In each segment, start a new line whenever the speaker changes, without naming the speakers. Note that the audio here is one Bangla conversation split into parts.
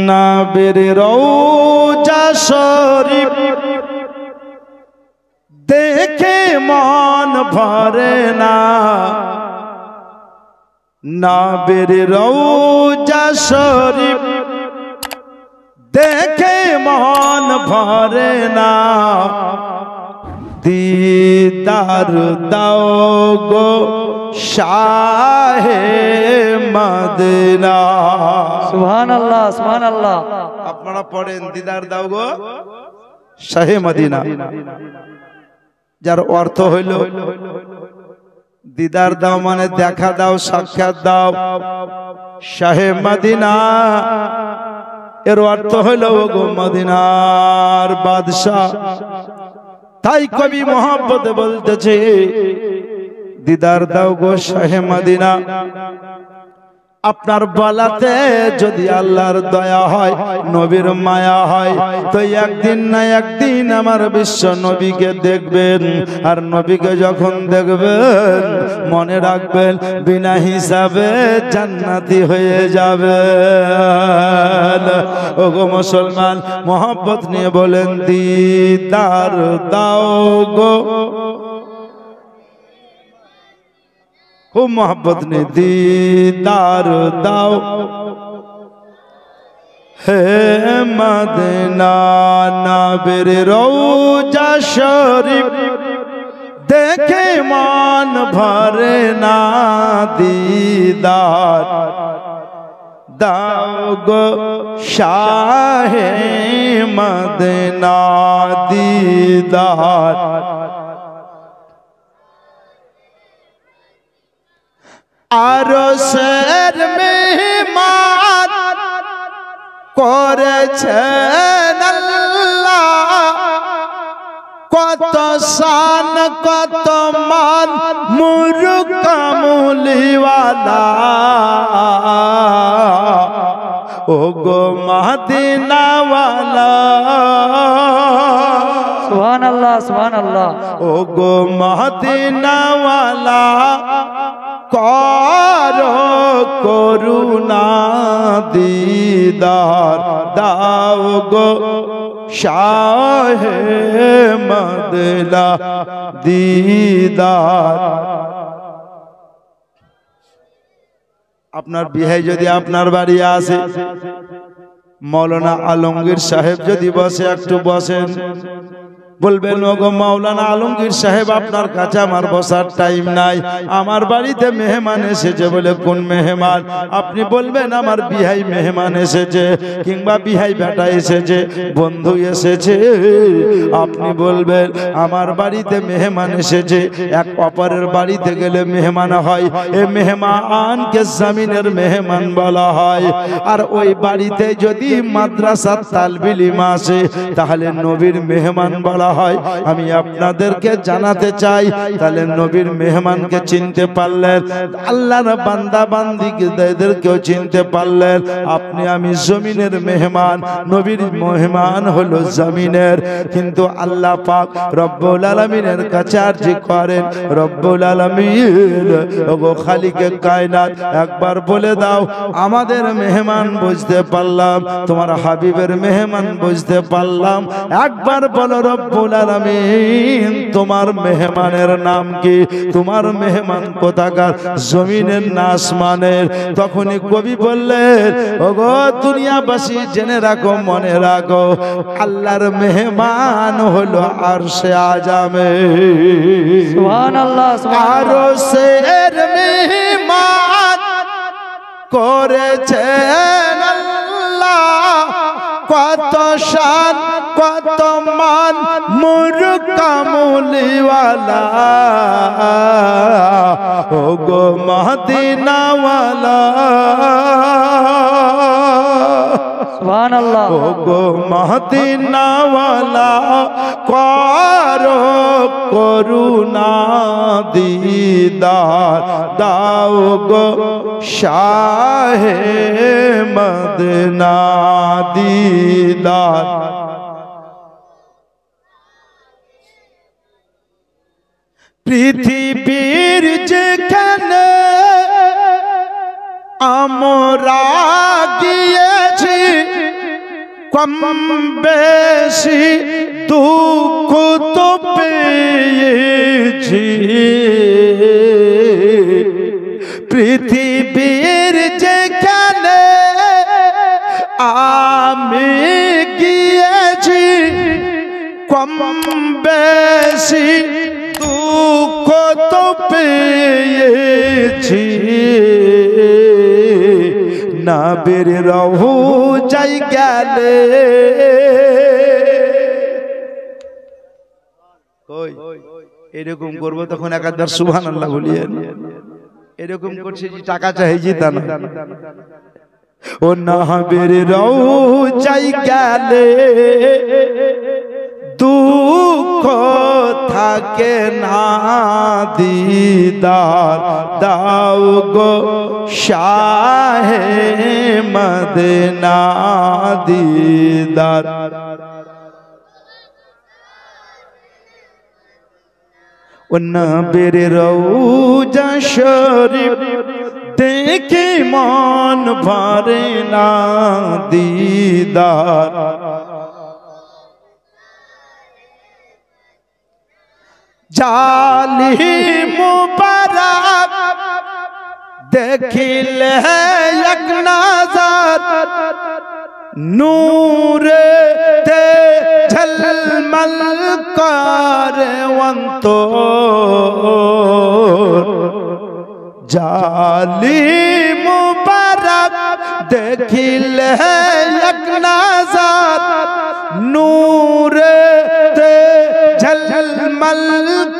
নবীর রওজা শরীফ দেখে মন ভরে না, নবীর রওজা শরীফ দেখে মন ভরে না, दीदार दाओ गो शाहे मदीना।
सुभान अल्लाह सुभान अल्लाह।
আপনারা পড়েন দিদার দাও গো শাহে মদিনা, যার অর্থ হইল দিদার দাও মানে দেখা দাও, সাক্ষাৎ দাও। শাহে মদিনা এর অর্থ হইল গো মদিনার বাদশাহ। তাই কবি মোহাম্মদ বলতেছে দিদার দাও গো শাহে মদিনা। আপনার বলাতে যদি আল্লাহর দয়া হয়, নবীর মায়া হয়, তো একদিন না একদিন আমার বিশ্ব নবীকে দেখবেন। আর নবীকে যখন দেখবেন মনে রাখবেন বিনা হিসাবে জান্নাতি হয়ে যাবে। ওগো মুসলমান, মোহাব্বত নিয়ে বলেন দিদার দাও গো, खूब मोहब्बत ने दीदार दाओ हे मदीना। नबीर रौजा शरीफ देखे मान भरे ना, दीदार दाओ गो शाहे मदीना, दीदार। আরশের মেহমান করেছেন আল্লাহ, কত শান কত মান মুরুক কামলিওয়ালা। ও গো মদিনাওয়ালা,
सुभान अल्लाह सुभान अल्लाह।
ও গো মদিনাওয়ালা কারো করুণা, দিদার দাও গো শাহে মদিনা, দিদার। আপনার বিয়ে যদি আপনার বাড়ি আসে, মৌলানা আলমগীর সাহেব যদি বসে, একটু বসেন, বলবেন ওগো মাওলানা আলমগীর সাহেব আপনার কাছে আমার বসার টাইম নাই, আমার বাড়িতে মেহমান এসেছে। বলে কোন মেহমান? আপনি বলবেন আমার বিহাই মেহমান এসেছে, কিংবা বিহাই বেটা এসেছে, বন্ধু এসেছে। আপনি বলবেন আমার বাড়িতে মেহমান এসেছে। এক অপরের বাড়িতে গেলে মেহমান হয়, এ মেহমানকে জমিনের মেহমান বলা হয়। আর ওই বাড়িতে যদি মাদ্রাসার তালবিল ইলম আসে, তাহলে নবীর মেহমান বলা হয়। আমি আপনাদেরকে জানাতে চাই, তাহলে নবীর মেহমানকে চিনতে পারলেন, আল্লাহর বান্দা বান্দীদেরকেও চিনতে পারলেন। আপনি আমি জমিনের মেহমান, নবীর মেহমান হলো জমিনের। কিন্তু আল্লাহ পাক রব্বুল আলামিনের কাছে আরজি করেন, রব্বুল আলামিন ওগো খালিকে কায়নাত, একবার বলে দাও আমাদের মেহমান বুঝতে পারলাম, তোমার হাবিবের মেহমান বুঝতে পারলাম। একবার বলো রব্বুল আলামিন তোমার মেহমানের নাম কি? তোমার মেহমান কোথাকার? জমিনের না আসমানের? তখনই কবি বললেন ওগো দুনিয়াবাসী জেনে রাখো, মনে রাখো, আল্লাহর মেহমান হলো আরশে আজমে।
সুবহানাল্লাহ সুবহানাল্লাহ।
আরশের মেহমান করেছেন আল্লাহ, কত শান কত মান মুরুক কামলিওয়ালা। ও গো মদিনাওয়ালা,
সুবহানাল্লাহ।
ও গো মদিনাওয়ালা করো করুণা, দিদার দাও গো শাহে মদিনা, দিদার। পৃথিবীর যেখানে আমরা কম বেশি দুঃখ তো পেয়েছি পৃথিবীর যেখানে আমি গিয়েছি কম বেশি দুঃখ তো পেয়েছি নবীর রওজায় গেলে কই এরকম করব তখন একবার সুবহানাল্লাহ বলিয়েন এরকম করছে যে টাকা চাইছি তা না ও নবীর রওজায় গেলে দুঃখ থাকে না দিদার দাও গো শাহে মদিনা দিদার ও নবীর রওজা শরীফ দেখে মন ভরে না দিদার জালি মুবারক দেখিলে এক নজর নূরে তে ঝলমল করে অন্তর জালি মুবারক দেখিলে এক নজর নূরে তে ঝলমল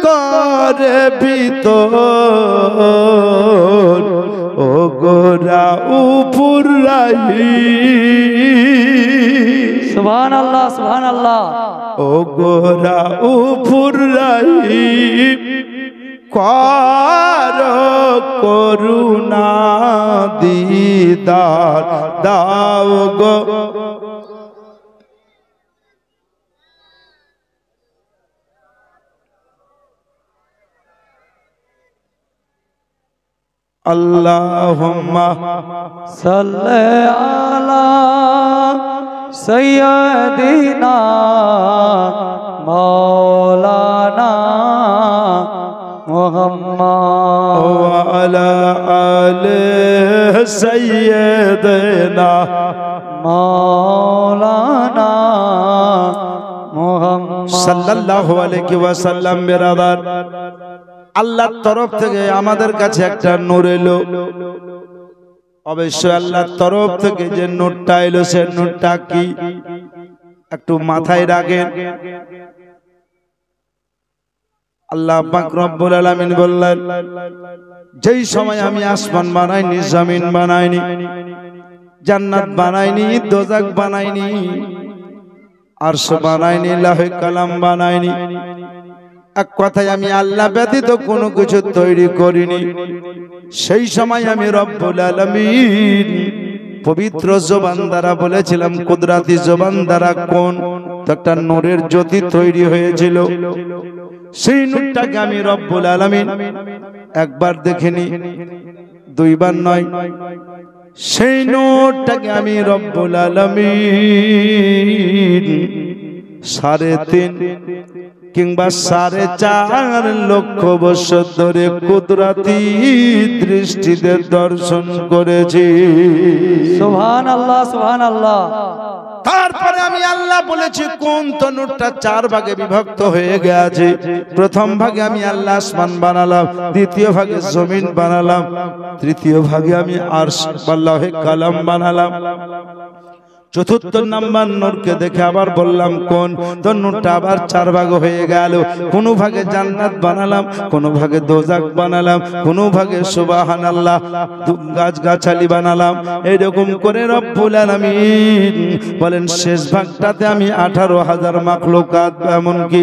করে ভিতর ও গোরা উপর রাহি
সুবহানাল্লাহ সুবহানাল্লাহ
ও গোরা উপর রাহি কর করুণা দিদার দাও গো আল্লাহুম্মা
সাল্লি আলা সাইয়্যিদিনা মাওলানা মুহাম্মদ
ওয়া আলা আলি সাইয়্যিদিনা
মাওলানা মুহাম্মদ
সাল্লাল্লাহু আলাইহি ওয়াসাল্লাম বিরাদার আল্লাহর তরফ থেকে আমাদের কাছে একটা নূর এলো অবশ্যই আল্লাহর তরফ থেকে যে নূরটা এলো সে নূরটা কি একটু মাথায় রাখেন আল্লাহ পাক রব্বুল আলামিন বললেন যেই সময় আমি আসমান বানাইনি জমিন বানাইনি জান্নাত বানাইনি দোজখ বানাইনি আরশ বানাইনি লাহে কালাম বানাইনি এক কথায় আমি আল্লাহ ব্যতীত কোনো কিছু তৈরি করিনি সেই সময় আমি রব্বুল আলামিন পবিত্র জবান দ্বারা বলেছিলাম কুদরতি জবান দ্বারা কোন একটা নূরের জ্যোতি তৈরি হয়েছিল সেই নূরটাকে আমি রব্বুল আলামিন একবার দেখিনি দুইবার নয় সেই নূরটাকে আমি রব্বুল আলামিন 3.5 কিংবা 4.5 লক্ষ বছর ধরে কুদরতি দৃষ্টিতে দর্শন করেছি
সুবহানাল্লাহ সুবহানাল্লাহ
তারপরে আমি আল্লাহ বলেছি কোন তনুরটা 4 ভাগে বিভক্ত হয়ে গেছে প্রথম ভাগে আমি আল্লাহ আসমান বানালাম দ্বিতীয় ভাগে জমিন বানালাম তৃতীয় ভাগে আমি আরশ আল্লাহে কালাম বানালাম চতুর্থ নাম্বার নূরকে দেখে আবার বললাম কোন তো নূরটা আবার 4 ভাগ হয়ে গেল কোন ভাগে জান্নাত বানালাম কোন ভাগে দোজখ বানালাম কোন ভাগে সুবহানাল্লাহ গাছগাছালি বানালাম এরকম করে রব্বুল আলামিন বলেন শেষ ভাগটাতে আমি 18,000 মাখলুকাত এমনকি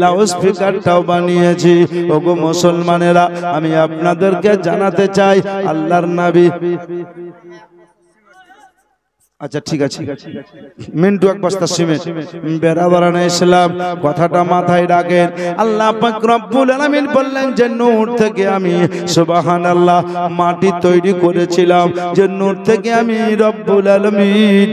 লাউড স্পিকারটাও বানিয়েছি ওগো মুসলমানেরা আমি আপনাদেরকে জানাতে চাই আল্লাহর নবী আচ্ছা ঠিক আছে মিন্টু এক বস্তা সিমেন্ট বেরাবার ইসলাম কথাটা মাথায় রাখেন। আল্লাহ পাক রব্বুল আলামিন বললেন যে নূর থেকে আমি সুবহানাল্লাহ মাটি তৈরি করেছিলাম, যে নূর থেকে আমি রব্বুল আলামিন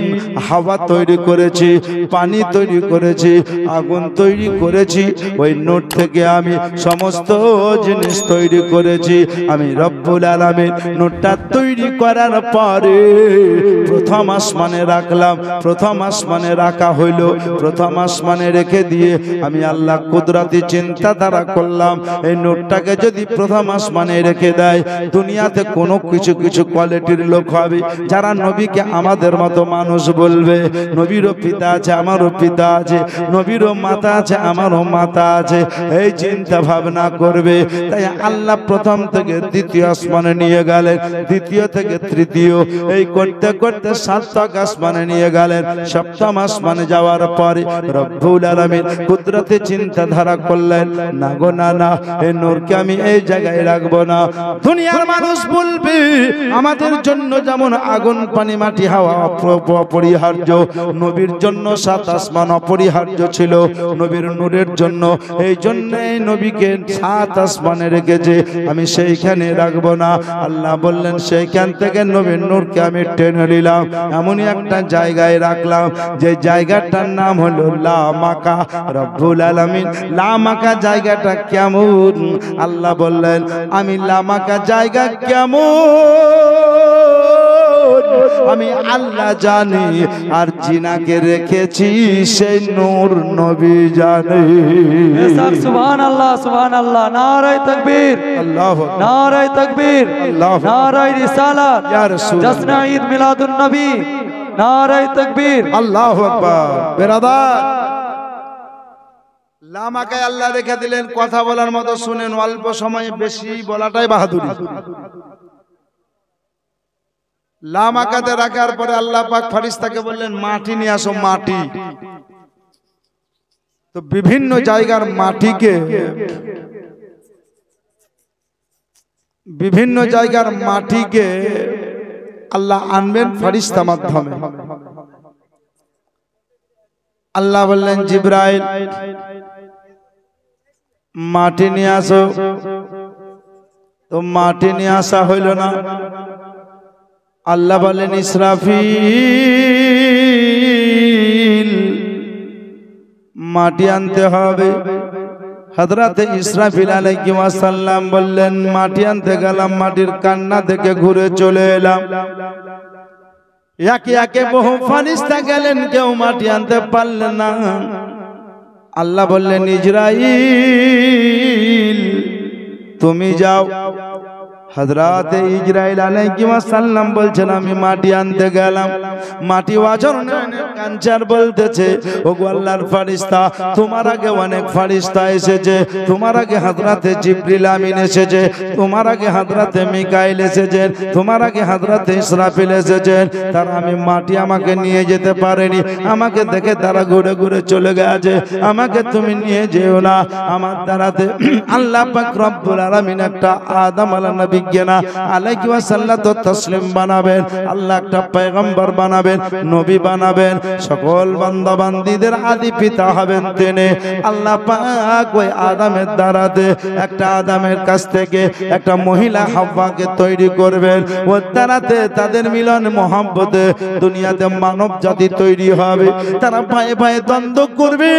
হাওয়া তৈরি করেছি, পানি তৈরি করেছি, আগুন তৈরি করেছি। ওই নূর থেকে আমি সমস্ত জিনিস তৈরি করেছি। আমি রব্বুল আলামিন নূরটা তৈরি করার পরে প্রথম আসমানে রাখলাম। প্রথম আসমানে রাখা হইল, প্রথম আসমানে রেখে দিয়ে আমি আল্লাহ কুদরতি চিন্তাধারা করলাম, এই নূরটাকে যদি প্রথম আসমানে রেখে দেয়, দুনিয়াতে কোনো কিছু কিছু কোয়ালিটির লোক হবে যারা নবীকে আমাদের মতো মানুষ বলবে। নবীরও পিতা আছে, আমারও পিতা আছে, নবীরও মাতা আছে, আমারও মাতা আছে, এই চিন্তা ভাবনা করবে। তাই আল্লাহ প্রথম থেকে দ্বিতীয় আসমানে নিয়ে গেলেন, দ্বিতীয় থেকে তৃতীয়, এই করতে করতে সাতক আসমানে নিয়ে গেলেন। সপ্তম আসমানে যাওয়ার পরে রব্বুল আলামিন কুদরতে চিন্তাধারা করলেন, না গো না না, এই নূরকে আমি এই জায়গায় রাখবো না। দুনিয়ার মানুষ বলবে আমাদের জন্য যেমন আগুন পানি মাটি হাওয়া অপরিহার্য, নবীর জন্য সাত আসমান অপরিহার্য ছিল নবীর নূরের জন্য, এই জন্য নবীকে সাত আসমানে রেখেছে, আমি সেইখানে রাখবো না। আল্লাহ বললেন সেইখান থেকে নবীর নূরকে আমি টেনে নিলাম, এমনই একটা জায়গায় রাখলাম যে জায়গাটার নাম হলো লামাকা। রব্বুল আলামিন লামাকা জায়গাটা কেমন? আল্লাহ বললেন আমি লামাকা জায়গা কেমন আমি আল্লাহ জানি, আর জিনাকে রেখেছি সেই নূর নবী জানে।
সুবহানাল্লাহ সুবহানাল্লাহ, নারায়ে তাকবীর,
আল্লাহু আকবার,
নারায়ে তাকবীর,
আল্লাহু আকবার,
নারায়ে রিসালাত,
ইয়া রাসূলুল্লাহ,
জশ্ন ঈদ মিলাদুন নবী, নারায়ে তাকবীর,
আল্লাহু আকবার। বেরাদার, লামাকায় আল্লাহ রেখে দিলেন। কথা বলার মতো শুনেন, অল্প সময়ে বেশি বলাটাই বাহাদুরি। লামাকাতে রাখার পরে আল্লাহ পাক ফেরেশতাকে বললেন মাটি নিয়ে আসো, মাটি। তো বিভিন্ন জায়গার মাটিকে, বিভিন্ন জায়গার মাটিকে আল্লাহ আনবেন ফেরেশতা মাধ্যমে। আল্লাহ বললেন জিবরাইল মাটি নিয়ে আসো। তো মাটি নিয়ে আসা হইল না। আল্লাহ বলেন ইসরাফিল মাটি আনতে হবে। হযরত ইসরাফিল আলাইহিস সালাম বললেন মাটি আনতে গেলাম, মাটির কান্না থেকে ঘুরে চলে এলাম। একে একে বহু ফেরেশতা গেলেন, কেউ মাটি আনতে পারলেন না। আল্লাহ বললেন ইজরাইল তুমি যাও। হযরত ইজরাইল আলাইহিস সালাম বলছেন আমি মাটি আনতে গেলাম। মাটি ওয়াজর কাঞ্চার বলতেছে ওগো আল্লাহর ফেরেশতা, তোমার আগে অনেক ফেরেশতা এসেছে, তোমার আগে হযরত জিবরিল আমিন এসেছে, তোমার আগে হযরত মিকাইল এসেছেন, তোমার আগে হযরত ইসরাফিল এসেছেন। তারা আমি মাটি আমাকে নিয়ে যেতে পারেনি, আমাকে দেখে তারা ঘুরে ঘুরে চলে গেছে, আমাকে তুমি নিয়ে যেও না। আমার দ্বারাতে আল্লাহ পাক রব্বুল আলামিন একটা আদম আলাইহিস নবী আলাইহি ওয়াসাল্লাতু তাসলিম বানাবেন, আল্লাহ একটা পয়গম্বর বানাবেন, নবী বানাবেন, সকল বান্দা বান্দীদের আদি পিতা হবেন তিনি। আল্লাহ পাক ওই আদমের দ্বারাতে একটা আদমের কাছ থেকে একটা মহিলা হাওয়াকে তৈরি করবেন, ওর দ্বারাতে তাদের মিলন মহব্বতে দুনিয়াতে মানব জাতি তৈরি হবে। তারা ভাই ভাই দ্বন্দ্ব করবে,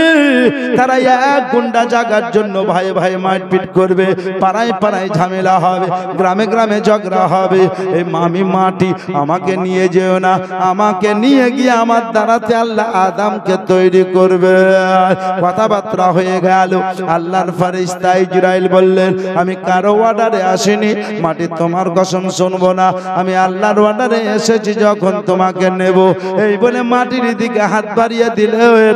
তারা এক গুন্ডা জাগার জন্য ভাই ভাই মারপিট করবে, পাড়ায় পাড়ায় ঝামেলা হবে, গ্রামে গ্রামে ঝগড়া হবে। এই মামি মাটি আমাকে নিয়ে যেও না, আমাকে নিয়ে গিয়ে আমার দ্বারাতে আল্লাহ আদমকে তৈরি করবে। কথাবার্তা হয়ে গেল। আল্লাহর ফেরেশতা ইজরাইল বললেন আমি কারো অর্ডারে আসিনি, মাটি তোমার কসম শুনবো না, আমি আল্লাহর অর্ডারে এসেছি যখন তোমাকে নেব। এই বলে মাটির দিকে হাত বাড়িয়ে দিলেন,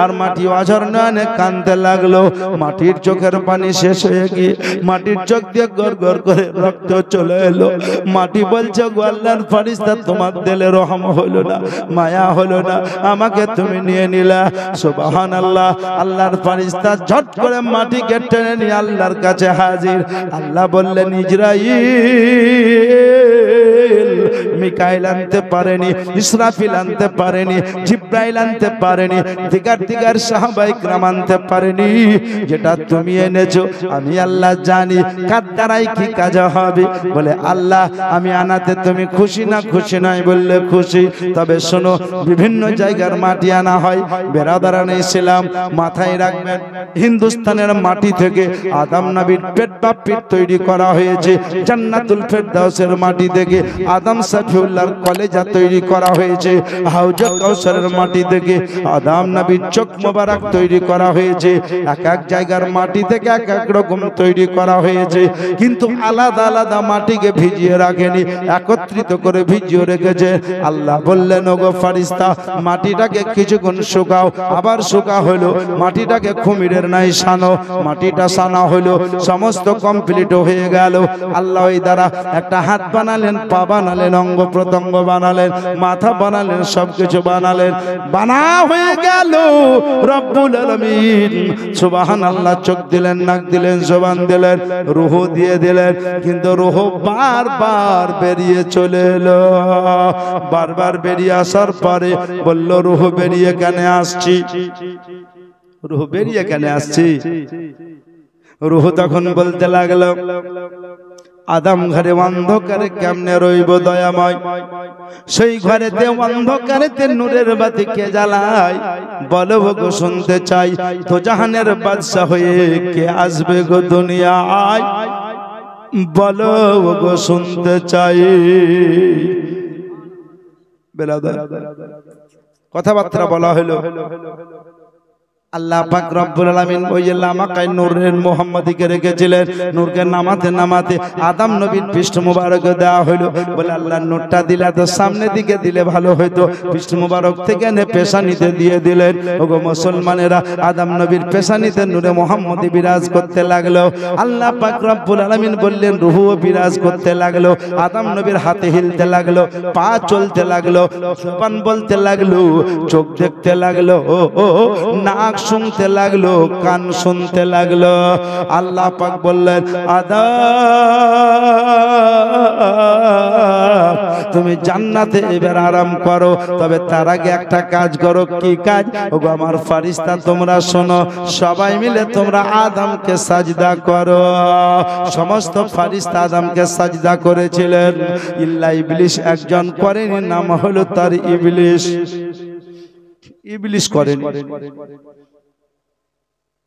আর মাটি অঝর নয়নে কাঁদতে লাগলো। মাটির চোখের পানি শেষ হয়ে গিয়ে মাটির চোখ দিয়ে গড় গড় করে রক্ত চলে এলো। মাটি বলছে গো আল্লাহর ফেরেশতা তোমার দিলে রহম হলো না, মায়া হলো না, আমাকে তুমি নিয়ে নিলা। সুবহানাল্লাহ। আল্লাহর ফেরেশতা ঝট করে মাটিকে টেনে নিয়ে আল্লাহর কাছে হাজির। আল্লাহ বললেন ইজরাইল মিকাইল আনতে পারেনি, ইসরাফিল আনতে পারেনি, জিব্রাইল আনতে পারেনি, দিগার সাহাবায়ে কিরাম আনতে পারেনি। যেটা তুমি এনেছো আমি আল্লাহ জানি কার দ্বারাই কি কাজ হবে। বলে আল্লাহ আমি আনাতে তুমি খুশি না খুশি নয়? বললে খুশি। তবে শোনো, বিভিন্ন জায়গার মাটি আনা হয়। বেরাদারান ইসলাম মাথায় রাখবেন, হিন্দুস্তানের মাটি থেকে আদম নবীর পেট বা পিঠ তৈরি করা হয়েছে। জান্নাতুল ফেরদাউসের মাটি থেকে আদম সফিউল্লাহর কলেজা তৈরি করা হয়েছে। হাউজে কাউসারের মাটি থেকে আদম নবীর চোখ মোবারক তৈরি করা হয়েছে। এক এক জায়গার মাটি থেকে এক এক রকম তৈরি করা হয়েছে, কিন্তু আলাদা আলাদা মাটিকে ভিজিয়ে রাখেনি, একত্রিত করে ভিজিয়ে রেখেছে। আল্লাহ বললেন ওগো ফারিস্তা, মাটিটাকে কিছুক্ষণ শুকাও। আবার শুকা হলো, মাটিটাকে খুমিরের নাই সানো। মাটিটা সানা হলো, সমস্ত কমপ্লিট হয়ে গেল। আল্লাহ ওই দ্বারা একটা হাত বানালেন, পা বানালেন, অঙ্গ প্রত্যঙ্গ বানালেন, মাথা বানালেন, সবকিছু বানালেন। বানা হয়ে গেল। রব্বুল আলামিন সুবহানাল্লাহ চোখ দিলেন, নাক দিলেন, জবান দিলেন, রূহ দিয়ে দিলেন, কিন্তু রূহ বারবার বেরিয়ে চলে এলো। বারবার বেরিয়ে আসার পরে বলল রূহ বেরিয়ে কেন আসছি? রূহ বেরিয়ে কেন আসছি? রূহ তখন বলতে লাগলো, আদম ঘরে অন্ধকারে কেমনে রইব দয়াময়? সেই ঘরেতে অন্ধকারেতে নূরের বাতি কে জ্বালায়? বলো গো শুনতে চাই, তো জাহানের বাদশা হয়ে কে আসবে গো দুনিয়ায়? বলো গো শুনতে চাই। বেরাদার কথাবার্তা বলা হলো। আল্লাহ পাক রব্বুল আলামিন ওই যে লামাকায় নূরের মুহাম্মদীকে রেখেছিলেন, নূরকে নামাতে নামাতে আদম নবীর পৃষ্ঠ মুবারক দেওয়া হলো। বলে আল্লাহ নূরটা দিলে তো সামনের দিকে দিলে ভালো হতো, পৃষ্ঠ মুবারক থেকে নে পেশানিতে দিয়ে দিলেন। ওগো মুসলমানেরা, আদম নবীর পেশানিতে নূরে মুহাম্মদী বিরাজ করতে লাগলো। আল্লাহ পাক রব্বুল আলামিন বললেন রূহও বিরাজ করতে লাগলো। আদম নবীর হাতে হিলতে লাগলো, পা চলতে লাগলো, জবান বলতে লাগলো, চোখ দেখতে লাগলো, ও নাক শুনতে লাগলো, কান শুনতে লাগলো। আল্লাহ পাক বললেন আদম তুমি জান্নাতে এবার আরাম করো, তবে তার আগে একটা কাজ করো। কি কাজ? ওগো আমার ফারিস্তা তোমরা শোনো, সবাই মিলে তোমরা আদমকে সাজদা করো। সমস্ত ফারিস্তা আদমকে সাজদা করেছিলেন, ইল্লা ইবলিস একজন করেনি, নাম হলো তার ইবলিস। ইবলিস করেনি।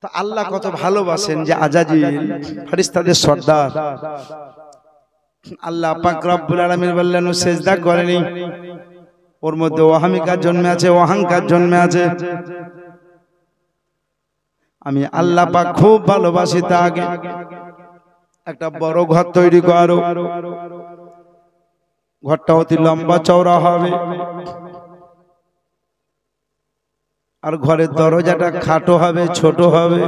তা আল্লাহ কত ভালোবাসেন যে আজাজিল ফেরেশতাদের সর্দার। আল্লাহ পাক রব্বুল আলামিন বললেন ও সিজদা করেনি, ওর মধ্যে অহমিকার জন্মে আছে, অহংকার জন্মে আছে। আমি আল্লাহ পাক খুব ভালোবাসি তাকে। একটা বড় ঘর তৈরি করো, ঘরটা অতি লম্বা চওড়া হবে, আর ঘরের দরজাটা খাটো হবে, ছোট হবে।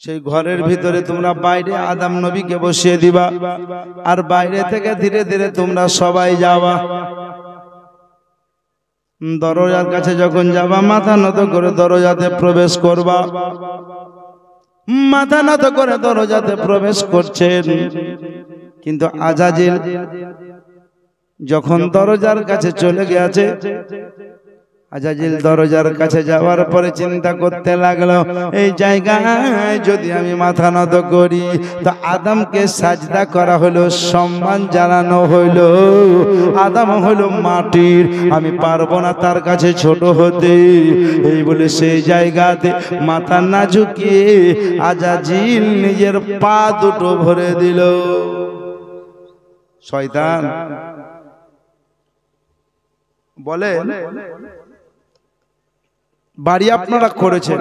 সেই ঘরের ভিতরে তোমরা বাইরে আদম নবীকে বসিয়ে দিবা, আর বাইরে থেকে ধীরে ধীরে তোমরা সবাই যাবা। দরজার কাছে যখন যাবা, মাথা নত করে দরজাতে প্রবেশ করবা। মাথা নত করে দরজাতে প্রবেশ করছেন, কিন্তু আজাজিল যখন দরজার কাছে চলে গেছে, আজাজিল দরজার কাছে যাওয়ার পরে চিন্তা করতে লাগলো, এই জায়গায় যদি আমি মাথা নত করি তো আদমকে সাজদা করা হলো, সম্মান জানানো হইলো। আদম হলো মাটির, আমি পারবো না তার কাছে ছোট হতে। এই বলে সেই জায়গাতে মাথা না ঝুঁকিয়ে আজাজিল নিজের পা দুটো ভরে দিল। শয়তান বলে বাড়ি আপনারা করেছেন,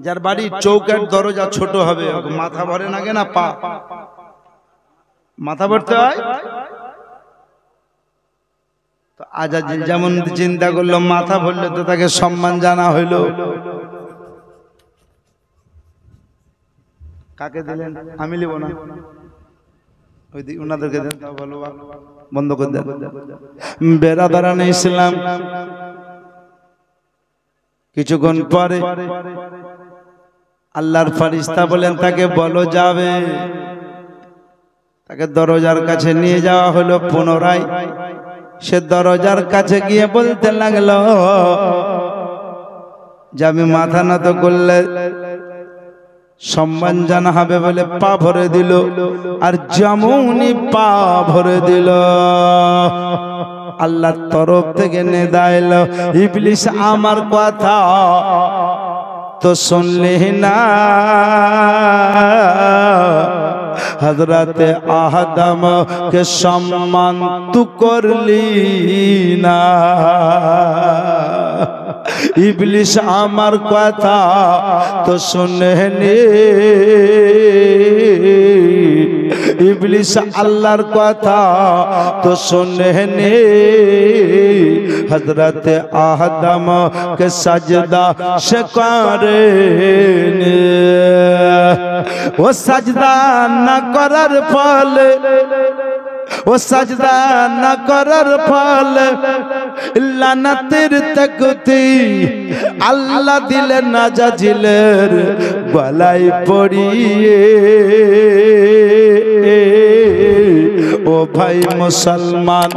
যার বাড়ির চৌকাঠ দরজা ছোট হবে, মাথা ভরে না কেনা, পা মাথা ভরতে হয়। তো আজাজিল যেমন চিন্তা করলো, মাথা ভরলে তো তাকে সম্মান জানা হইলো। কাকে দিলেন? আমি লিব না, ওই দিক ওনাদেরকে দেন, ভালো বন্ধ করে দেন। বেরাদারান ইসলাম, কিছুক্ষণ পরে আল্লাহর ফেরেশতা বলেন তাকে বলো যাবে। তাকে দরজার কাছে নিয়ে যাওয়া হলো পুনরায়। সে দরজার কাছে গিয়ে বলতে লাগলো যে আমি মাথা নত করলে সম্মান জানা হবে বলে পা ভরে দিল, আর যেমনই পা ভরে দিল আল্লাহর তরফ থেকে নেদা এলো, ইবলিস আমার কথা তো শুনলি না, হযরতে আদম কে সম্মান তু করলি না। ইবলিস আমার কথা তো শুনেনি, ইবলিস আল্লাহর কথা তো শুনেনি, হযরতে আদম কে সাজদা সে করেনি। ও সাজদা না করার ফলে, ও সাজদা না করার ফলে লানাতের তাকতি আল্লাহ দিলেন নাজাজিলের গলায় পড়িয়ে। ও ভাই মুসলমান,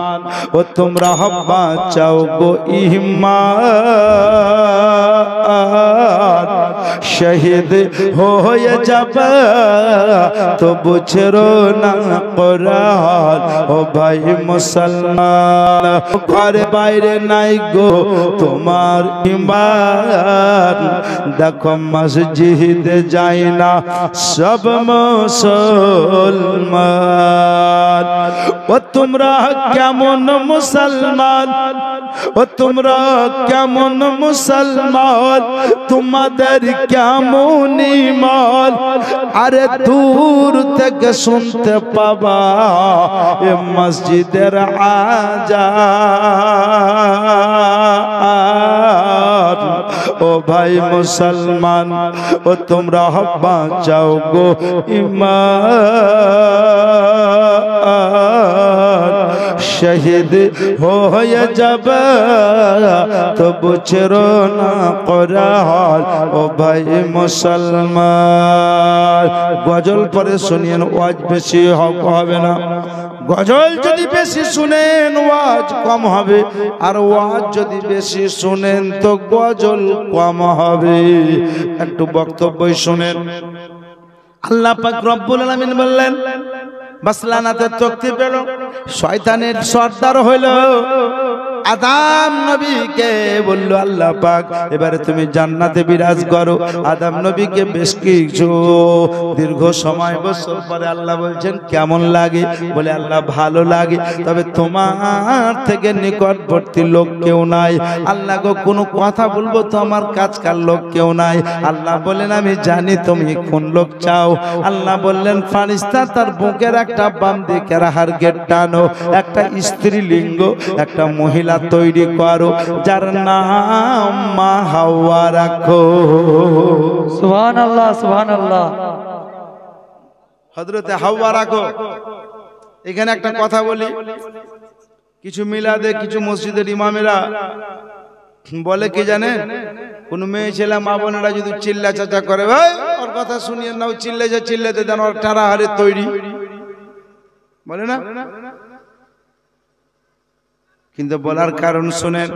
ও তোমরা হব্বা চাও গো ইমান, শহীদ হয়ে যাবে তো বুঝরো না কোরআন। ও ভাই মুসলমান, ঘরে বাইরে নাই গো তোমার ইমান, দেখো মসজিদে যায় না সব মুসলমান। ও তোমরা কেমন মুসলমান, ও তোমরা কেমন মুসলমান, তোমাদের কেমন ঈমান, আরে দূর থেকে শুনতে পাবা এ মসজিদের আজান। ও ভাই মুসলমান, ও তোমরা বাঁচাও গো ঈমান, শহীদ হয়ে যাবে তো বুঝরো না কোরআন। ও ভাই মুসলমান, গজল পরে শুনিয়েন, ওয়াজ বেশি হবে না। গজল যদি বেশি শুনেন ওয়াজ কম হবে, আর ওয়াজ যদি বেশি শুনেন তো গজল কম হবে। একটু বক্তব্য শুনেন। আল্লাহ পাক রব্বুল আলামিন বললেন, মাসলানাতে তক্তি পেল, শয়তানের সর্দার হইল আদম নবীকে। বলল আল্লাহ পাক এবারে তুমি জান্নাতে বিরাজ করো। আদম নবীকে বেশ কিছু দীর্ঘ সময় বছর পরে আল্লাহ বলছেন কেমন লাগে? বলে আল্লাহ ভালো লাগে, তবে তোমার থেকে নিকটবর্তী লোক কেউ নাই। আল্লাহ গো কোনো কথা বলবো তো আমার কাজকার লোক কেউ নাই। আল্লাহ বললেন আমি জানি তুমি কোন লোক চাও। আল্লাহ বললেন ফারিস্তা তার বুকের একটা বাম দিকে রাহার গেট টানো, একটা স্ত্রীলিঙ্গ একটা মহিলা তৈরি করো, যার নাম মা হাওয়া রাখো।
সুবহানাল্লাহ সুবহানাল্লাহ।
হযরতে হাওয়া রাখো। এখানে একটা কথা বলি, কিছু মিলাদে কিছু মসজিদের ইমামেরা বলে কি জানেন, কোন মেয়ে ছেলে মা বোনেরা যদি চিল্লা চাচা করে, ভাই ওর কথা শুনিয়ে নাও, চিল্লাতে দেন, ওর টারা হারে তৈরি, বলে না? কিন্তু বলার কারণ শুনেন,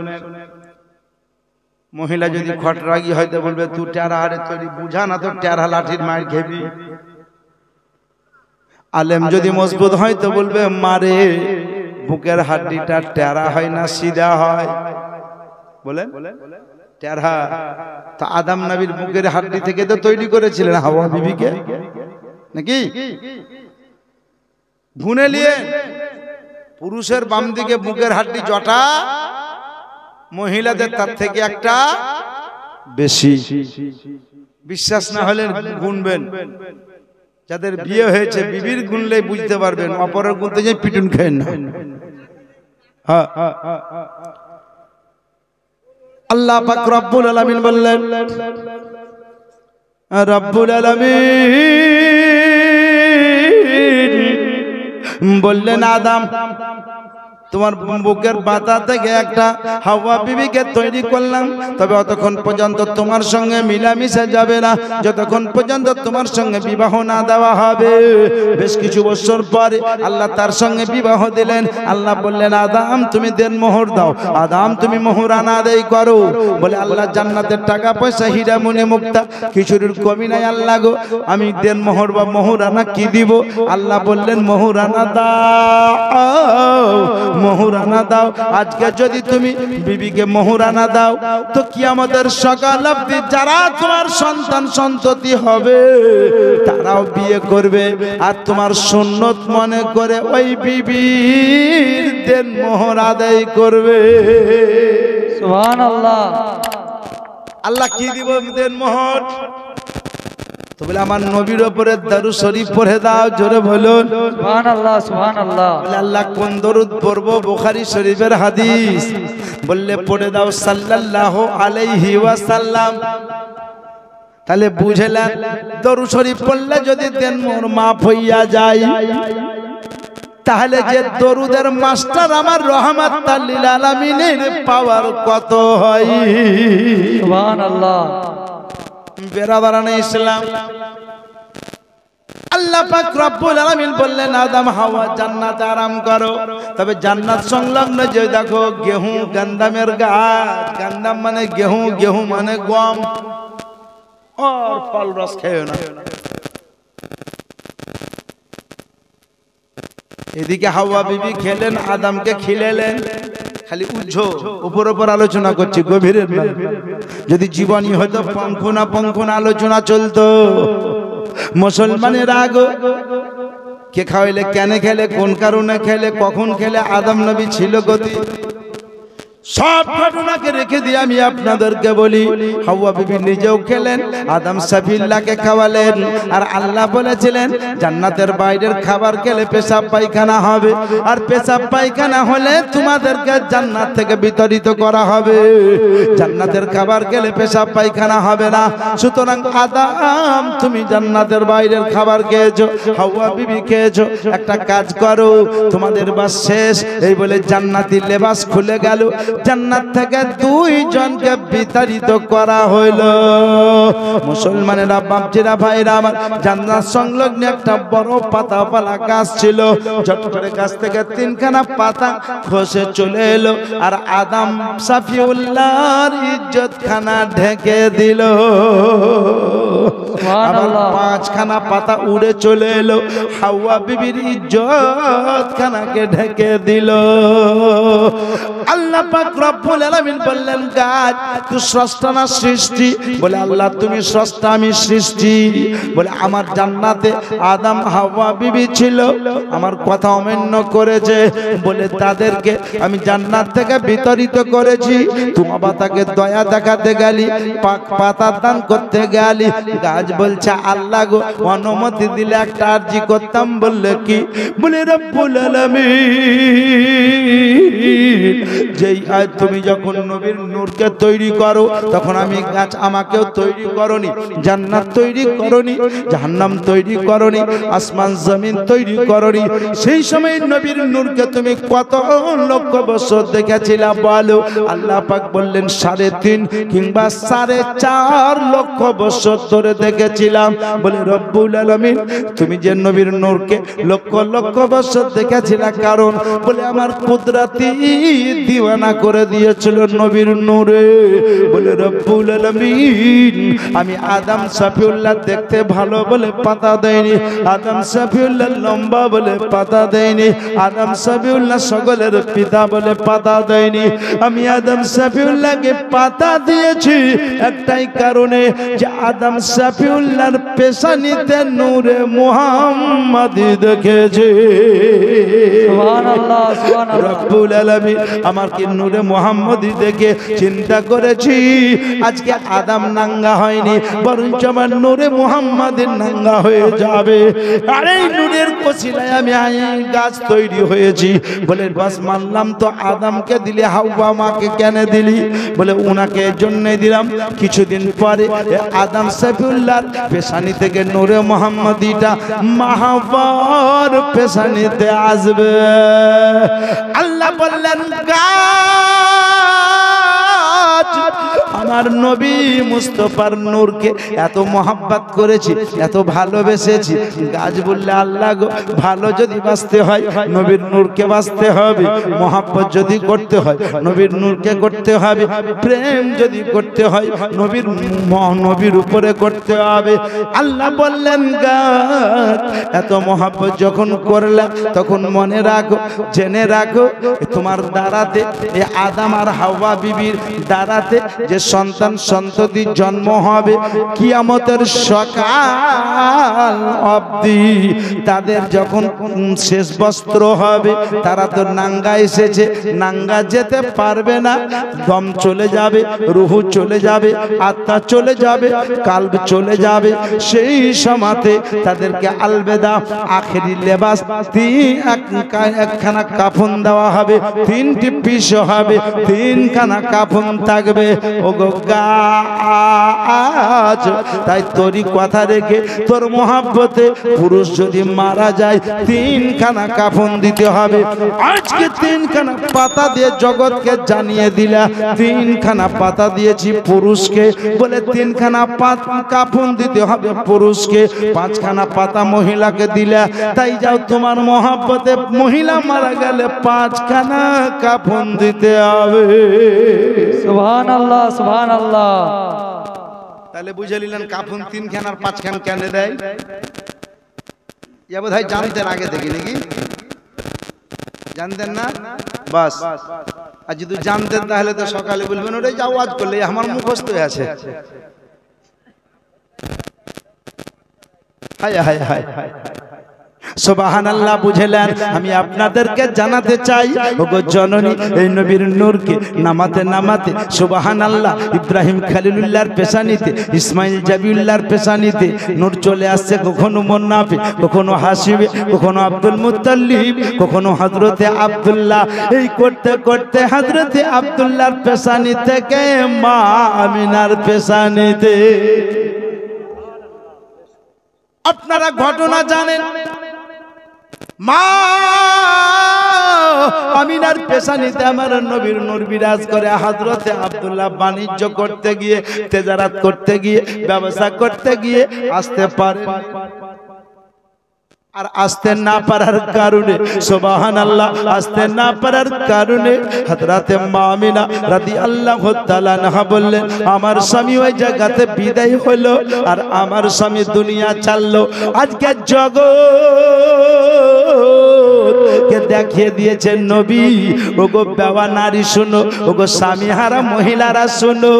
মহিলা যদি খটরাগি হয়তো বলবে তুই টেরা হারে তৈরি, বুঝা না তো টেরা লাঠির মার খেবি। আলেম যদি মজবুত হয় তো বলবে মারে বুকের হাড্ডিটা টেরা হয় না সিধা হয়, বলেন টেরা। তা আদম নবীর বুকের হাড্ডি থেকে তো তৈরি করেছিলেন হাওয়া বিবিকে, নাকি? ভুনে নিয়ে পুরুষের বাম দিকে বুকের হাড্ডি জটা, মহিলাদের তার থেকে একটা বেশি। বিশ্বাস না হলে গুনবেন, যাদের বিয়ে হয়েছে বিবির গুনলে বুঝতে পারবেন, অপরের গুনতে যে পিটুন খেয়েন না। আল্লাহ পাক রব্বুল আলামিন বললেন, রব্বুল আলামিন বললেন আদম তোমার বুকের পাতা থেকে একটা হাওয়া বিবিকে তৈরি করলাম, তবে অতক্ষণ পর্যন্ত তোমার সঙ্গে মিলামিশে যাবে না যতক্ষণ পর্যন্ত তোমার সঙ্গে বিবাহ না দেওয়া হবে। বেশ কিছু বছর পরে আল্লাহ তার সঙ্গে বিবাহ দিলেন। আল্লাহ বললেন, আদম তুমি দেনমোহর দাও, আদম তুমি মোহরানা আদায় করো। বলে আল্লাহ জান্নাতের টাকা পয়সা হীরা মণি মুক্তা কিছুর কমি নাই আল্লাহ গো, আমি দেনমোহর বা মোহরানা কি দিব? আল্লাহ বললেন, মোহরানা দাও, মোহরানা দাও। আজকে যদি তুমি বিবিকে মোহরানা দাও তো কিয়ামতের সকাল অবধি যারা তোমার সন্তান সন্ততি হবে তারাও বিয়ে করবে আর তোমার সুন্নত মনে করে ওই বিবির দেনমোহর আদায় করবে।
সুবহানাল্লাহ।
আল্লাহ কি দিব দেনমোহর? তো বলে আমার নবীর উপরে দরুদ শরীফ পড়ে দাও, জোরে বলুন
সুবহানাল্লাহ সুবহানাল্লাহ।
বলে আল্লাহ কোন দরুদ পড়বো? বুখারী শরীফের হাদিস। বললে পড়ে দাও সাল্লাল্লাহু আলাইহি ওয়াসাল্লাম। তাহলে বুঝলেন দরুদ শরীফ পড়লে যদি দেনমোহর মাফ হইয়া যায়, তাহলে যে দরুদের মাস্টার আমার রহমাতাল লিল আলামিনের পাওয়ার কত হয়।
সুবহানাল্লাহ।
বেরাদারানে ইসলাম, আল্লাহ পাক রব্বুল আলামিন বললেন, আদম হাওয়া জান্নাতে আরাম করো। তবে জান্নাত সংলগ্ন যে দেখো গেহু গান্দামের গাছ, গান্দাম মানে গেহু, গেহু মানে গম, আর ফল রস খেও না। এদিকে হাওয়া বিবি খেলেন, আদমকে খিলেলেন। খালি উজ্জো উপর উপর আলোচনা করছি, গভীরের না। যদি জীবনী হতো পঙ্খনা পঙ্খনা আলোচনা চলতো। মুসলমানের রাগ কে খাওয়াইলে, কেন খেলে, কোন কারণে খেলে, কখন খেলে, আদম নবী ছিল গতি, সব ঘটনাকে রেখে দিয়ে আমি আপনাদেরকে বলি, হাওয়া বিবি নিজেও খেলেন, আদম সাফিল্লাহকে খাওয়ালেন। আর আল্লাহ বলেছিলেন জান্নাতের বাইরের খাবার খেলে পেশাব পায়খানা হবে, আর পেশাব পায়খানা হলে তোমাদেরকে জান্নাত থেকে বিতাড়িত করা হবে। জান্নাতের খাবার খেলে পেশাব পায়খানা হবে না। সুতরাং আদম তুমি জান্নাতের বাইরের খাবার খেয়েছো, হাওয়া বিবি খেয়েছো, একটা কাজ করো, তোমাদের বাস শেষ। এই বলে জান্নাতি লেবাস খুলে গেল, জান্নাত থেকে দুইজনকে বিতাড়িত করা হইল। মুসলমানেরা, বাপজিরা, ভাইরা আমার, জান্নাত সংলগ্ন একটা বড় পাতাওয়ালা গাছ ছিল। ঝট করে গাছ থেকে তিনখানা পাতা খসে চলে এলো, আর আদম সাফিউল্লাহর ইজ্জতখানা ঢেকে দিল। আবার পাঁচখানা পাতা উড়ে চলে এলো, হাওয়া বিবির ইজ্জতখানাকে ঢেকে দিল। আল্লাহ পাক রব্বুল আলামিন বললেন, গাছ তুই স্রষ্টা না সৃষ্টি? বলে আল্লাহ তুমি স্রষ্টা, আমি সৃষ্টি। বলে আমার জান্নাতে আদম হাওয়া বিবি ছিল, আমার কথা অমান্য করেছে, বলে তাদেরকে আমি জান্নাত থেকে বিতাড়িত করেছি। তোমার বাতাকে দয়া দেখাতে গেলি, পাতা দান করতে গেলি। গাছ বলছে আল্লাহ গো অনুমতি দিলে একটা আরজি করতাম। বললে কি? বলে রব্বুল আলামিন যেই আজ তুমি যখন নবীর নূরকে তৈরি করো তখন আমি গাছ আমাকেও তৈরি করনি, জান্নাত তৈরি করনি, জাহান্নাম তৈরি করনি, আসমান জমিন তৈরি করনি। সেই সময় নবীর নূরকে তুমি কত লক্ষ বছর দেখেছিলা বলো? আল্লাহ পাক বললেন 3.5 কিংবা 4.5 লক্ষ বছর ধরে দেখেছিলাম। বলে রব্বুল আলামিন তুমি যে নবীর নূরকে লক্ষ লক্ষ বছর দেখেছিলা, কারণ বলে আমার কুদরতি দিওয়ানা করে দিয়েছিল নবীর নূরে। বলে রব্বুল আলামিন আমি আদম সাফিউল্লাহ দেখতে ভালো বলে পাতা দেয়নি, আদম সাফিউল্লাহ লম্বা বলে পাতা দেয়নি, আদম সাফিউল্লাহ সকলের পিতা বলে পাতা দেয়নি। আমি আদম সাফিউল্লাহকে পাতা দিয়েছি একটাই কারণে, যে আদম সাফিউল্লাহর পেশানিতে নূরে মুহাম্মাদি দেখেছে।
সুবহানাল্লাহ সুবহানাল্লাহ।
রব্বুল আলামিন আমার আমাকে নূরে মুহাম্মদী দেখে চিন্তা করেছি আজকে আদম নাঙ্গা হয়নি বরঞ্চ আমার নূরে মুহাম্মদের নাঙ্গা হয়ে যাবে। আর এই নূরের ওসিলায় আমি গাছ তৈরি হয়েছি। বলে বাস মানলাম তো, আদমকে দিলে হাওয়া মাকে কেন দিলি? বলে উনাকে এর জন্য দিলাম, কিছুদিন পরে আদম সফিউল্লাহর পেশানি থেকে নূরে মুহাম্মদীটা মাহবার পেশানিতে আসবে। আল্লাহ বললেন আমার নবী মুস্তাফার নূরকে এত মোহাব্বত করেছি, এত ভালোবেসেছি। গাছ বললে আল্লাহ গো, ভালো যদি বাঁচতে হয় নবীর নূরকে বাঁচতে হবে, মোহাব্বত যদি করতে হয় নবীর নূরকে করতে হবে, প্রেম যদি করতে হয় নবীর উপরে করতে হবে। আল্লাহ বললেন গাছ এত মোহাব্বত যখন করলে তখন মনে রাখো, জেনে রাখো তোমার দ্বারাতে এই আদম আর হাওয়া বিবির দ্বারাতে যে সন্তান সন্ততির জন্ম হবে কিয়ামতের সকাল অবধি তাদের যখন শেষ বস্ত্র হবে, তারা তো নাঙ্গা এসেছে, নাঙ্গা যেতে পারবে না, দম চলে যাবে, রুহু চলে যাবে, আত্মা চলে যাবে, কালব চলে যাবে। সেই সময়তে তাদেরকে আলবেদা আখেরি লেবাস একখানা কাফন দেওয়া হবে, 3টি পিস হবে, 3খানা কাফন থাকবে। ও গো গাছ, তাই তোরই কথা রেখে তোর মোহাব্বতে পুরুষ যদি মারা যায় 3খানা কাফন দিতে হবে। আজকে 3খানা পাতা দিয়ে জগৎকে জানিয়ে দিলা 3খানা পাতা দিয়েছি পুরুষকে, বলে 3খানা কাফন দিতে হবে পুরুষকে, 5খানা পাতা মহিলাকে দিলা। তাই যাও তোমার মোহাব্বতে মহিলা মারা গেলে 5খানা কাফন দিতে হবে।
সুবহানাল্লাহ সুবহানাল্লাহ।
তাহলে বুঝে নিলেন কাফন 3খান আর 5খান কেন দেয়? ইয়া বোধহয় জানতেন আগে থেকে, নাকি জানতেন না? বাস, আর যদি জানতেন তাহলে তো সকালে বলবেন ওটাই যাও আজ করলে আমার মুখস্থ হয়ে আছে। হায় হায় হায় হায় সুবহানাল্লাহ। বুঝলেন? আমি আপনাদেরকে জানাতে চাই ওগো জননী, এই নবীর নূরকে নামাতে নামাতে সুবহানাল্লাহ ইব্রাহিম খলিলুল্লাহর পেশানিতে, ইসমাইল জাবিউল্লাহর পেশানিতে নূর চলে আসছে। কখনো মুন্নাফি, কখনো হাসিবে, কখনো আব্দুল মুত্তালিব, কখনো হযরতে আব্দুল্লাহ। এই করতে করতে হযরতে আব্দুল্লাহর পেশানি থেকে মা আমিনার পেশানিতে। আপনারা ঘটনা জানেন, মা আমিনার পেশানিতে আমার নবীর নূর বিরাজ করে। হযরতে আব্দুল্লাহ বাণিজ্য করতে গিয়ে, তেজারাত করতে গিয়ে, ব্যবসা করতে গিয়ে আসতে পারেন, আর আসতে না পারার কারণে সুবহানাল্লাহ, আসতে না পারার কারণে হযরতে মা আমিনা রাদিয়াল্লাহু তাআলা আনহা বললেন আমার স্বামী ওই জায়গাতে বিদায় হলো আর আমার স্বামী দুনিয়া ছাড়লো। আজকে জগৎকে দেখিয়ে দিয়েছেন নবী। ওগো বেওয়া নারী শুনো, ওগো স্বামীহারা মহিলারা শুনো,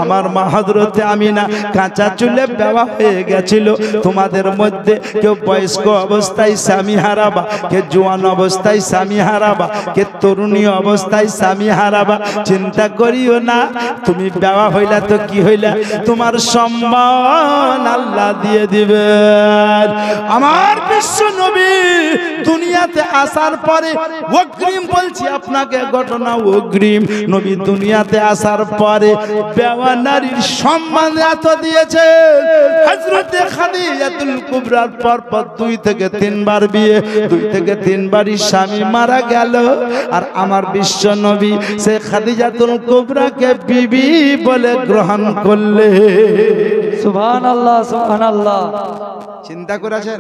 আমার মা হযরতে আমিনা কাঁচা চুলে বেওয়া হয়ে গেছিল। তোমাদের মধ্যে কেউ বয়স্ক অবস্থায় স্বামী হারাবা, কে জোয়ান অবস্থায় স্বামী হারাবা, কে তরুণী অবস্থায় স্বামী হারাবা। চিন্তা করিও না, তুমি বেওয়া হইলা তো কি হইলা, তোমার সম্মান আল্লাহ দিয়ে দিবেন। আমার বিশ্ব নবী দুনিয়াতে আসার পরে অগ্রিম বলছি আপনাকে ঘটনা, অগ্রিম নবী দুনিয়াতে আসার পরে বেওয়া নারীর সম্মান এত দিয়েছে। হযরতে খাদিজাতুল কুবরার পর 2 থেকে 3 বার বিয়ে, 2 থেকে 3 বারই স্বামী মারা গেল, আর আমার বিশ্ব নবী সে খাদিজাতুল কুবরাকে বিবি বলে গ্রহণ করলে।
সুবহানাল্লাহ সুবহানাল্লাহ।
চিন্তা করেছেন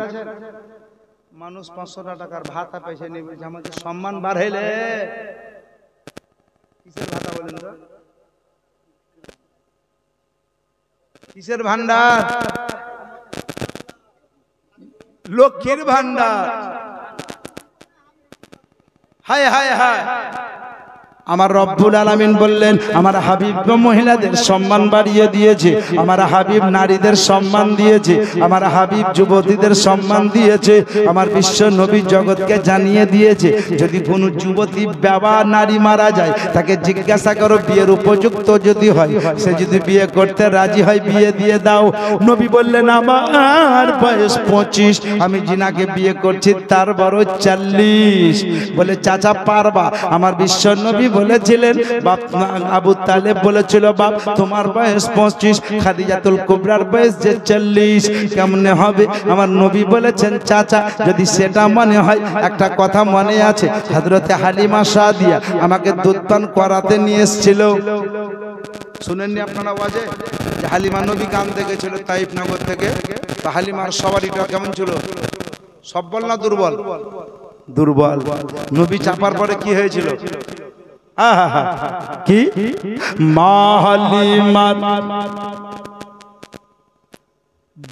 মানুষ 500 টাকার ভাতা পয়সা নিয়ে বলছে আমাদের সম্মান বাড়াইলে। কিসের ভাতা বলেন তো? কিসের ভান্ডার? লক্ষ্মীর ভান্ডার। হায় হায় হায়, আমার রব্বুল আলামিন বললেন আমার হাবিব মহিলাদের সম্মান বাড়িয়ে দিয়েছে, আমার হাবিব নারীদের সম্মান দিয়েছে, আমার হাবিব যুবতীদের সম্মান দিয়েছে, আমার বিশ্ব নবী জগৎকে জানিয়ে দিয়েছে যদি কোনো যুবতী বাবা নারী মারা যায় তাকে জিজ্ঞাসা করো বিয়ের উপযুক্ত যদি হয়, সে যদি বিয়ে করতে রাজি হয় বিয়ে দিয়ে দাও। নবী বললেন আমার বয়স 25, আমি জিনাকে বিয়ে করছি তার বড় 40। বলে চাচা পারবা? আমার বিশ্ব নবী বলেছিলেন বাপ আবু তালেব বলেছিল বাপ তোমার বয়স 25, খাদিজাতুল কুবরার বয়স যে 40, কেমনে হবে? আমার নবী বলেছেন চাচা যদি সেটা মনে হয়, একটা কথা মনে আছে হযরতে হালিমা সাদিয়া আমাকে দুধ পান করাতে নিয়ে এসেছিল, শুনেননি আপনারা ওয়াজে যে হালিমা নবী গান দেখেছিল তাইফ নগর থেকে? তো হালিমার সবারিটা কেমন ছিল? সবল না দুর্বল? দুর্বল। নবী চাপার পরে কি হয়েছিল? কি মা হালিমা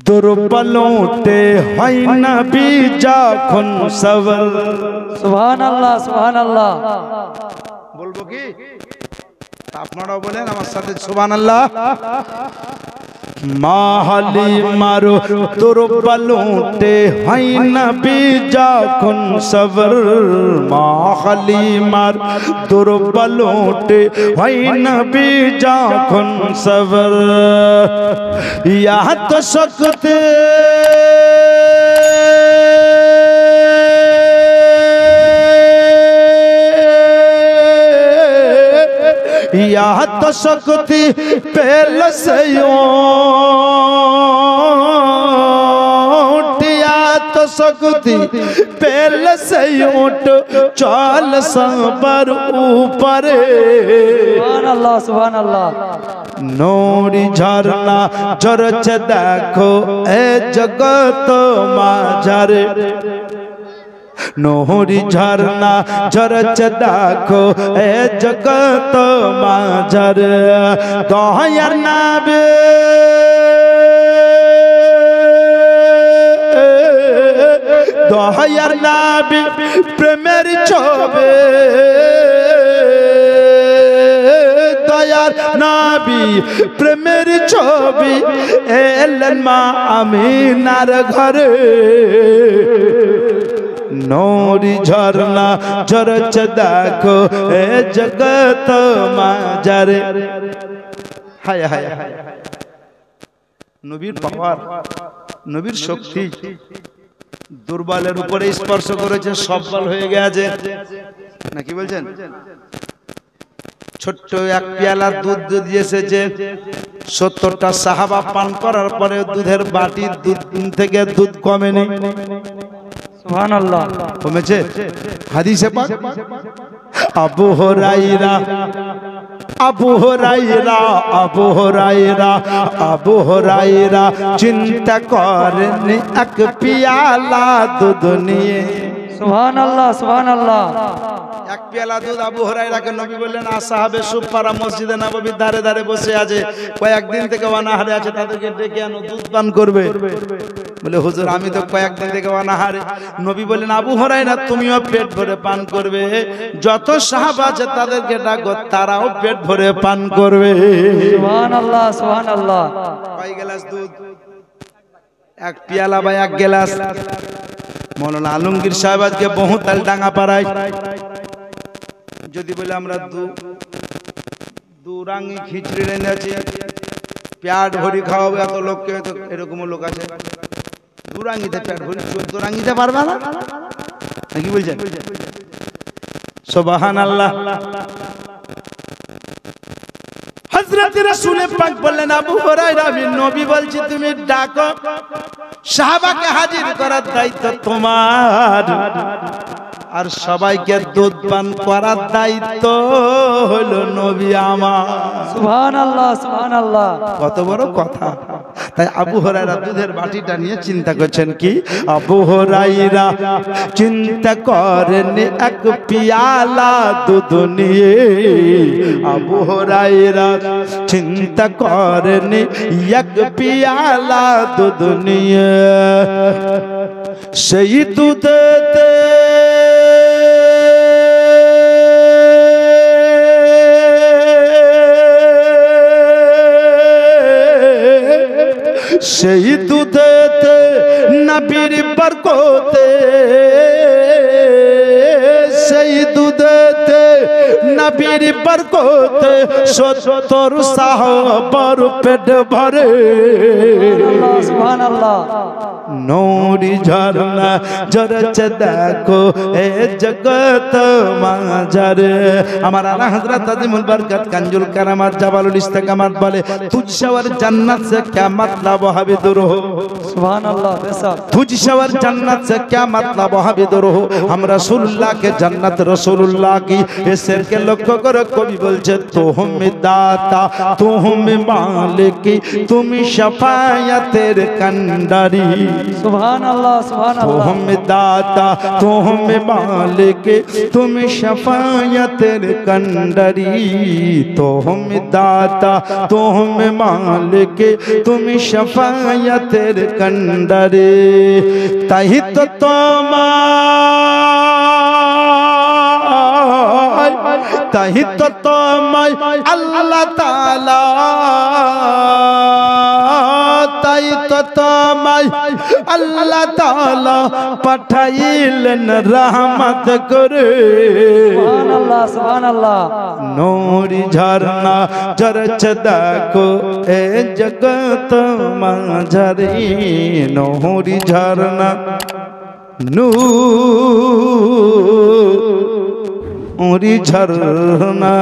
দুর্বল উঠে হয় না বি যখন সবল।
সুবহানাল্লাহ সুবহানাল্লাহ।
বলবো কি? আপনারাও বলেন আমার সাথে সুবহানাল্লাহ। মা হালিমার দুর্বল উঠে হয় না বি যখন সবর, মা হালিমার দুর্বল উঠে হয় না বি যখন সবর। ইয়া তো শক্তি या तो शक्ति पहल से या तो शक्ति पहल से चल सबर ऊपर।
सुभान अल्लाह सुभान अल्लाह।
नूरी झरना झरछ देखो ए जगत माझारे, নহরি ঝরনা ঝরছ দেখো এ জগত মাঝার। দয়ার নাবে দয়ার নাবে প্রেমের ছবে, দয়ার নাবি প্রেমের ছবি এলেন মা আমিনার ঘরে। নূরি ঝরনা ঝরছ দেখো এ জগত মাঝারে। হায় হায় হায়, নবীর পাওয়ার, নবীর শক্তি দুর্বলের উপরে স্পর্শ করেছে, সবল হয়ে গেছে নাকি বলছেন? ছোট্ট এক পেয়ালা দুধ দিয়েছে যে 70টা সাহাবা পান করার পরে দুধের বাটির দুধ থেকে দুধ কমেনি।
সুবহানাল্লাহ।
কমেছে? হাদিসে পাক আবু হুরায়রা আবু হুরায়রা আবু হুরায়রা আবু হুরায়রা চিন্তা করেন এক পেয়ালা দুধ নিয়ে।
সুবহানাল্লাহ সুবহানাল্লাহ।
এক পেয়ালা দুধ আবু হুরায়রাকে নবী বললেন আসহাবে সুফারা মসজিদে নববীর ধারে ধারে বসে আছে, কয়েকদিন থেকে অনাহারে আছে, তাদেরকে ডেকে আনো দুধ পান করবে। বলে হুজুর আমি তো কয়েকদিন থেকে অনাহারে। নবী বললেন আবু হুরায়রা তুমিও পেট ভরে পান করবে, যত সাহাবা আছে তাদেরকে ডাকো তারাও পেট ভরে পান করবে।
সুবহানাল্লাহ সুবহানাল্লাহ।
কয় গ্লাস দুধ? এক পেয়ালা বা এক গ্লাস। মৌলানা আলমগীর সাহেব আজকে বহুতাল ডাঙ্গা পাড়ায় যদি বলে আমরা দুরাঙ্গি খিচড়ি এনেছি পেট ভরি খাওয়াবো এত লোককে, এরকমও লোক আছে দুরাঙ্গিতে পেট ভরি 14 রাঙ্গিতে পারবে না নাকি বলছেন? সুবহানাল্লাহ। হযরত রাসূল পাক বললেন আবু হুরায়রা আমি নবী বলছি তুমি ডাকো, সাহাবাকে হাজির করার দায়িত্ব তোমার, আর সবাইকে দুধ পান করার দায়িত্ব হলো নবী আমার।
সুবহানাল্লাহ সুবহানাল্লাহ।
কত বড় কথা! তাই আবু হুরায়রা দুধের বাটিটা নিয়ে চিন্তা করছেন কি? আবু হুরায়রা চিন্তা করেন এক পেয়ালা দুধ নিয়ে, আবু হুরায়রা চিন্তা করেন এক পেয়ালা দুধ নিয়ে। সেই দুধেতে সেই দুধেতে নবীর বরকতে সেই দুধেতে নবীর বরকতে 70 সাহাবার পেট ভরে
সুবহানাল্লাহ
নূরি ঝরনা ঝরছে দেখো এ জগত মাঝারে আমার আলা হযরত আজিমুল বরকত কানজুল কারামাত জাবালুল ইস্তেকামাত বলে তুঝসে और जन्नत से क्या मतलब हाबि दूर हो
सुभानअल्लाह बेशक
तुझसे और जन्नत से क्या मतलब हाबि दूर हो हम रसूलुल्लाह के जन्नत रसूलुल्लाह की इस शेर के लक्ष्य कर कवि बोलছে तुम दाता तुम मालिक तुम शफायतेर कंडारी
सुभानअल्लाह सुभानअल्लाह
तुम दाता तुम मालिक तुम शफायतेर कंडारी तुम दाता तुम मालिक तुम शफायतेर कंडारी ताही तो ताही तो अल्लाह ताला ताई तो अल्लाह ताला पठाइलन रहमत करे
सुभानअल्लाह सुभानअल्लाह
नूरी झरना झरछ देखो ए जगत माझरी नूरी झरना नूरी झरना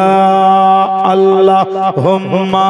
अल्लाहुम्मा